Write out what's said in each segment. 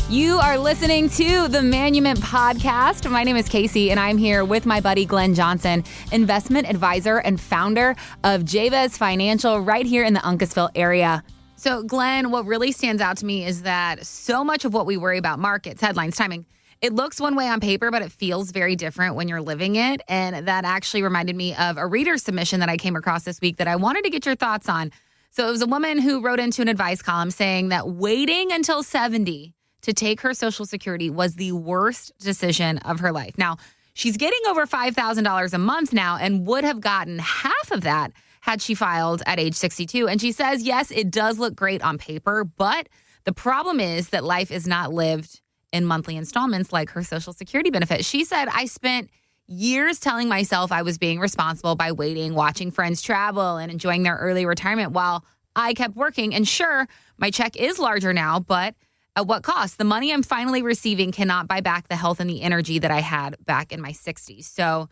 You are listening to the Manument Podcast. My name is Casey, and I'm here with my buddy Glenn Johnson, investment advisor and founder of Jabez Financial right here in the Uncasville area. So, Glenn, what really stands out to me is that so much of what we worry about, markets, headlines, timing, it looks one way on paper, but it feels very different when you're living it. And that actually reminded me of a reader submission that I came across this week that I wanted to get your thoughts on. So it was a woman who wrote into an advice column saying that waiting until 70 to take her Social Security was the worst decision of her life. Now, she's getting over $5,000 a month now and would have gotten half of that had she filed at age 62. And she says, yes, it does look great on paper, but the problem is that life is not lived in monthly installments like her Social Security benefit. She said, I spent years telling myself I was being responsible by waiting, watching friends travel, and enjoying their early retirement while I kept working. And sure, my check is larger now, but at what cost? The money I'm finally receiving cannot buy back the health and the energy that I had back in my 60s. So,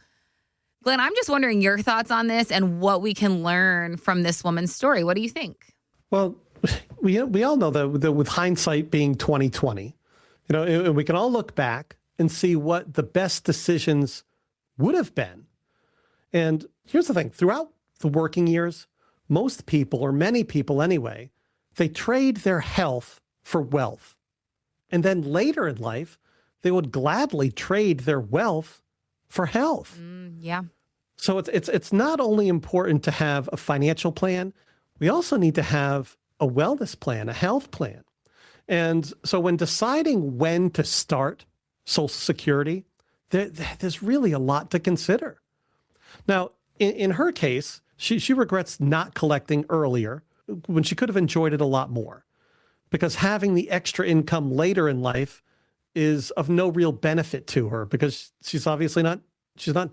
Glenn, I'm just wondering your thoughts on this and what we can learn from this woman's story. What do you think? Well, we all know that with hindsight being 2020, we can all look back and see what the best decisions would have been. And here's the thing. Throughout the working years, most people, or many people anyway, they trade their health for wealth. And then later in life, they would gladly trade their wealth for health. Yeah. So it's not only important to have a financial plan, we also need to have a wellness plan, a health plan. And so when deciding when to start Social Security, there's really a lot to consider. Now, in her case, she regrets not collecting earlier when she could have enjoyed it a lot more, because having the extra income later in life is of no real benefit to her because she's obviously not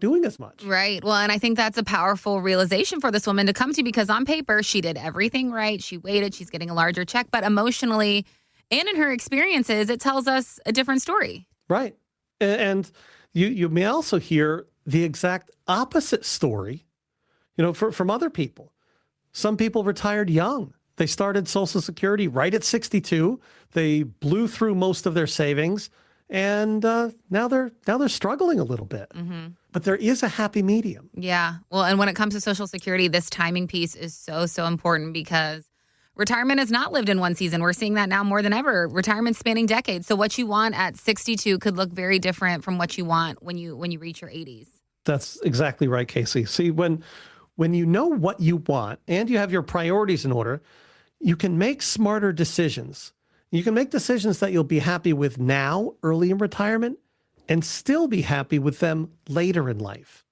doing as much. Right. Well, and I think that's a powerful realization for this woman to come to, because on paper, she did everything right. She waited. She's getting a larger check. But emotionally and in her experiences, it tells us a different story. Right. And you may also hear the exact opposite story, from other people. Some people retired young. They started Social Security right at 62. They blew through most of their savings, and now they're struggling a little bit. Mm-hmm. But there is a happy medium. Yeah. Well, and when it comes to Social Security, this timing piece is so important because retirement is not lived in one season. We're seeing that now more than ever. Retirement's spanning decades. So what you want at 62 could look very different from what you want when you reach your 80s. That's exactly right, Casey. See, when you know what you want and you have your priorities in order, you can make smarter decisions. You can make decisions that you'll be happy with now, early in retirement, and still be happy with them later in life.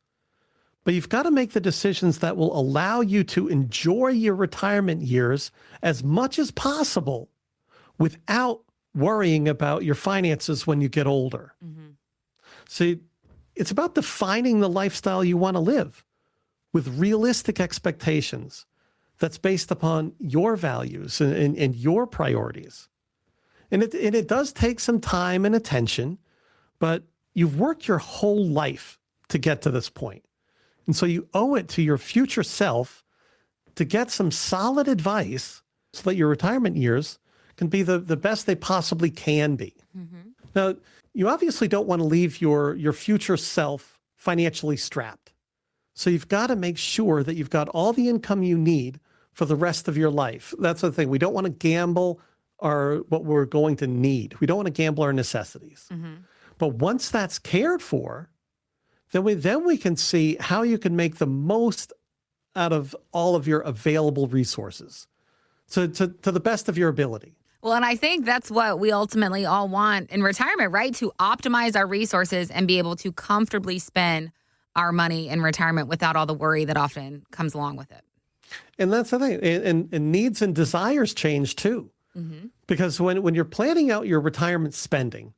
But you've got to make the decisions that will allow you to enjoy your retirement years as much as possible without worrying about your finances when you get older. Mm-hmm. See, it's about defining the lifestyle you want to live with realistic expectations that's based upon your values and your priorities. And it does take some time and attention, but you've worked your whole life to get to this point. And so you owe it to your future self to get some solid advice so that your retirement years can be the best they possibly can be. Mm-hmm. Now, you obviously don't want to leave your future self financially strapped. So you've got to make sure that you've got all the income you need for the rest of your life. That's the thing. We don't want to gamble what we're going to need. We don't want to gamble our necessities. Mm-hmm. But once that's cared for, then we can see how you can make the most out of all of your available resources to the best of your ability. Well, and I think that's what we ultimately all want in retirement, right? To optimize our resources and be able to comfortably spend our money in retirement without all the worry that often comes along with it. And that's the thing. And needs and desires change too. Mm-hmm. Because when you're planning out your retirement spending,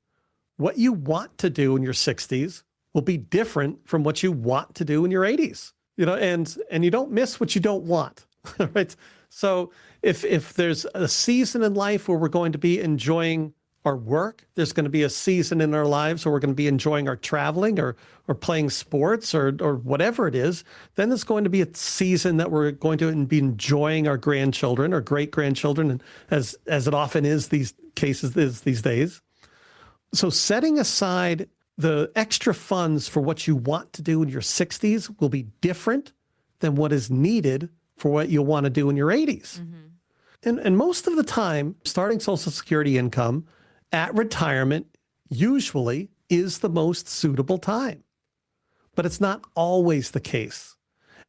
what you want to do in your 60s will be different from what you want to do in your 80s. And you don't miss what you don't want, right? So if there's a season in life where we're going to be enjoying our work, there's going to be a season in our lives where we're going to be enjoying our traveling or playing sports or whatever it is, then there's going to be a season that we're going to be enjoying our grandchildren or great-grandchildren, and as it often is these cases these days. So setting aside the extra funds for what you want to do in your 60s will be different than what is needed for what you'll want to do in your 80s. And most of the time, starting Social Security income at retirement usually is the most suitable time. But it's not always the case.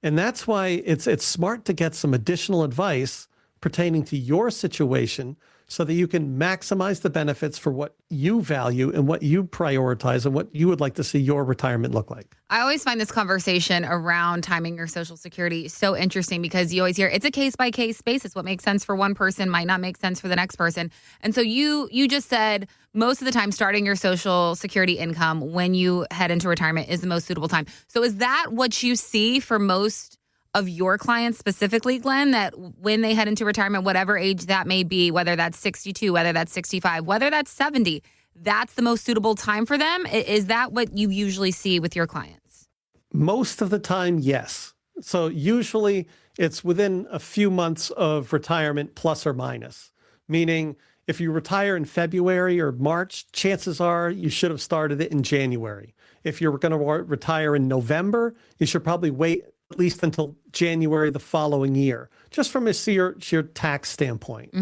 And that's why it's smart to get some additional advice pertaining to your situation so that you can maximize the benefits for what you value and what you prioritize and what you would like to see your retirement look like. I always find this conversation around timing your Social Security so interesting because you always hear it's a case-by-case basis. What makes sense for one person might not make sense for the next person. And so you just said most of the time starting your Social Security income when you head into retirement is the most suitable time. So is that what you see for most of your clients specifically, Glenn, that when they head into retirement, whatever age that may be, whether that's 62, whether that's 65, whether that's 70, that's the most suitable time for them? Is that what you usually see with your clients? Most of the time, yes. So usually it's within a few months of retirement, plus or minus, meaning if you retire in February or March, chances are you should have started it in January. If you're going to retire in November, you should probably wait at least until January the following year, just from a sheer tax standpoint.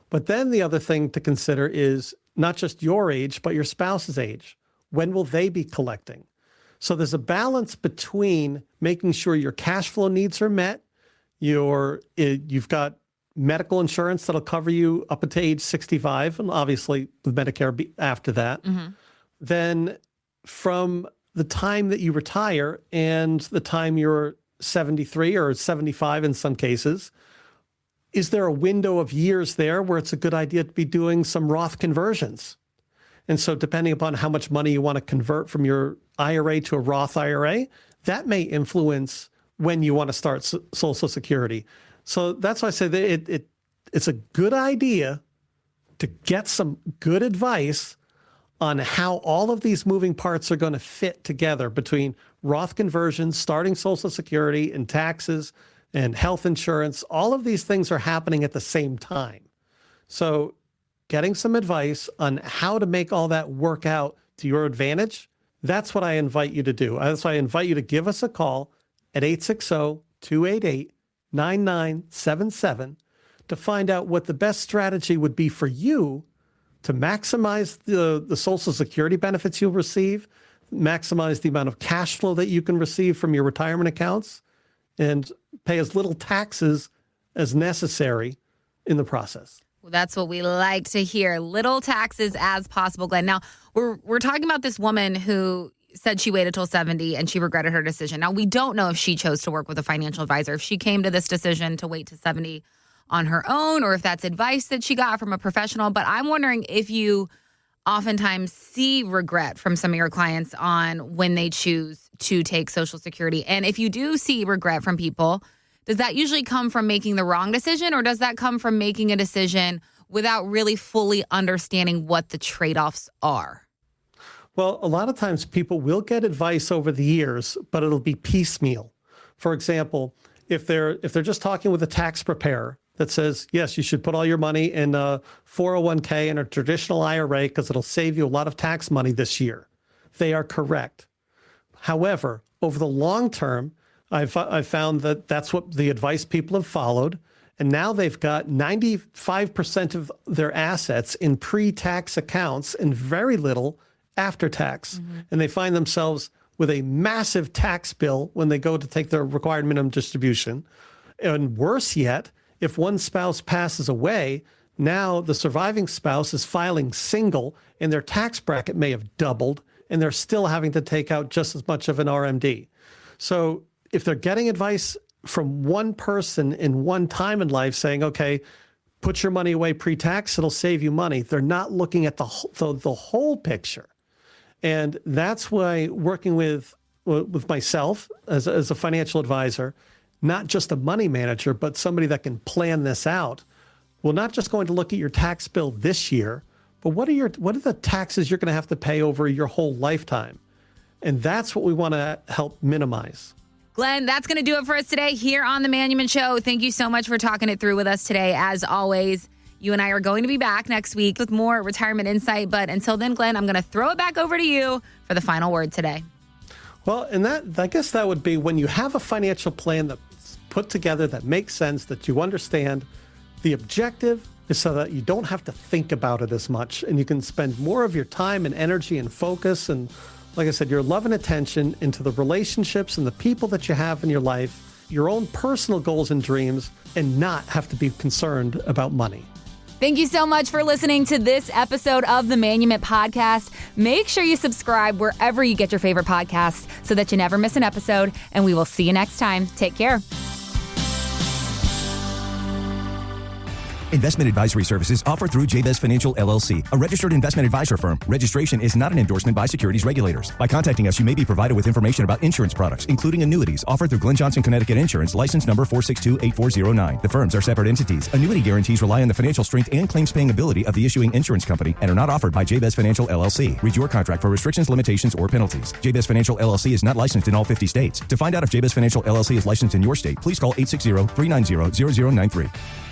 But then the other thing to consider is not just your age, but your spouse's age. When will they be collecting? So there's a balance between making sure your cash flow needs are met, you've got medical insurance that'll cover you up until age 65, and obviously with Medicare after that. Then from the time that you retire and the time you're 73 or 75 in some cases, is there a window of years there where it's a good idea to be doing some Roth conversions? And so depending upon how much money you want to convert from your IRA to a Roth IRA, that may influence when you want to start Social Security. So that's why I say that it's a good idea to get some good advice on how all of these moving parts are going to fit together between Roth conversions, starting Social Security and taxes and health insurance. All of these things are happening at the same time. So getting some advice on how to make all that work out to your advantage, that's what I invite you to do. That's why I invite you to give us a call at 860-288-9977 to find out what the best strategy would be for you to maximize the Social Security benefits you'll receive, maximize the amount of cash flow that you can receive from your retirement accounts, and pay as little taxes as necessary in the process. Well, that's what we like to hear. Little taxes as possible, Glenn. Now, we're talking about this woman who said she waited till 70 and she regretted her decision. Now, we don't know if she chose to work with a financial advisor, if she came to this decision to wait to 70 on her own, or if that's advice that she got from a professional. But I'm wondering if you oftentimes see regret from some of your clients on when they choose to take Social Security. And if you do see regret from people, does that usually come from making the wrong decision, or does that come from making a decision without really fully understanding what the trade-offs are? Well, a lot of times people will get advice over the years, but it'll be piecemeal. For example, if they're just talking with a tax preparer that says, yes, you should put all your money in a 401k and a traditional IRA because it'll save you a lot of tax money this year, they are correct. However, over the long term, I've found that that's what the advice people have followed. And now they've got 95% of their assets in pre-tax accounts and very little after tax. And they find themselves with a massive tax bill when they go to take their required minimum distribution. And worse yet, if one spouse passes away, now the surviving spouse is filing single and their tax bracket may have doubled and they're still having to take out just as much of an RMD. So if they're getting advice from one person in one time in life saying, okay, put your money away pre-tax, it'll save you money, they're not looking at the whole picture. And that's why working with myself as a financial advisor, not just a money manager, but somebody that can plan this out, we're not just going to look at your tax bill this year, but what are the taxes you're going to have to pay over your whole lifetime? And that's what we want to help minimize. Glenn, that's going to do it for us today here on The Manuman Show. Thank you so much for talking it through with us today. As always, You and I are going to be back next week with more retirement insight. But until then, Glenn, I'm going to throw it back over to you for the final word today. Well, and I guess that would be when you have a financial plan that's put together that makes sense, that you understand, the objective is so that you don't have to think about it as much and you can spend more of your time and energy and focus and, like I said, your love and attention into the relationships and the people that you have in your life, your own personal goals and dreams, and not have to be concerned about money. Thank you so much for listening to this episode of the Manument Podcast. Make sure you subscribe wherever you get your favorite podcasts so that you never miss an episode, and we will see you next time. Take care. Investment advisory services offered through Jabez Financial, LLC, a registered investment advisor firm. Registration is not an endorsement by securities regulators. By contacting us, you may be provided with information about insurance products, including annuities, offered through Glenn Johnson, Connecticut Insurance, license number 4628409. The firms are separate entities. Annuity guarantees rely on the financial strength and claims-paying ability of the issuing insurance company and are not offered by Jabez Financial, LLC. Read your contract for restrictions, limitations, or penalties. Jabez Financial, LLC is not licensed in all 50 states. To find out if Jabez Financial, LLC is licensed in your state, please call 860-390-0093.